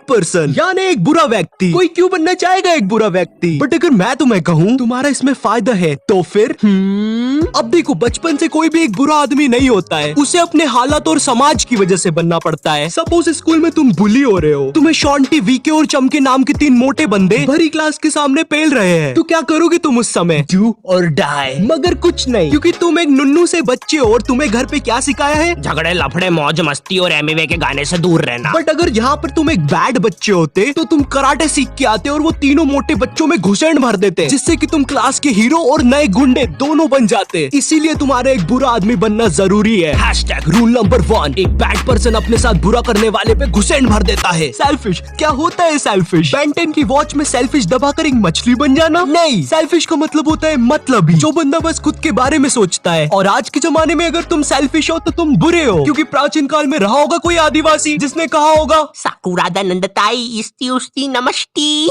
Person यानी एक बुरा व्यक्ति। कोई क्यों बनना चाहेगा एक बुरा व्यक्ति? बट अगर मैं तुम्हें कहूँ तुम्हारा इसमें फायदा है तो फिर अब देखो, बचपन से कोई भी एक बुरा आदमी नहीं होता है, उसे अपने हालात और समाज की वजह से बनना पड़ता है। सपोज स्कूल में तुम बुली हो रहे हो, तुम्हें शॉन्टी, वीके और चमके नाम के 3 मोटे बंदे भरी क्लास के सामने पेल रहे हैं, तो क्या करोगे तुम उस समय? डू और डाई। मगर कुछ नहीं, क्योंकि तुम एक नुन्नू से बच्चे हो और तुम्हें घर पे क्या सिखाया है? झगड़े, लफड़े, मौज मस्ती और एमिवे के गाने से दूर रहना। बट अगर यहाँ पर तुम एक बैड बच्चे होते तो तुम कराटे सीख के आते और वो तीनों मोटे बच्चों में घुसेड़ भर देते, जिससे कि तुम क्लास के हीरो और नए गुंडे दोनों बन जाते। इसीलिए तुम्हारे एक बुरा आदमी बनना जरूरी है। रूल नंबर 1, एक बैड पर्सन अपने साथ बुरा करने वाले पे घुसेड़ भर देता है। सेल्फिश, क्या होता है सेल्फिश? बेन 10 की वॉच में सेल्फिश दबाकर एक मछली बन जाना? नहीं, सेल्फिश का मतलब होता है मतलबी, जो बंदा बस खुद के बारे में सोचता है। और आज के जमाने में अगर तुम सेल्फिश हो तो तुम बुरे हो, क्योंकि प्राचीन काल में रहा होगा कोई आदिवासी जिसने कहा होगा साकुरादा नंदताई इस्ती उस्ती नमस्ती।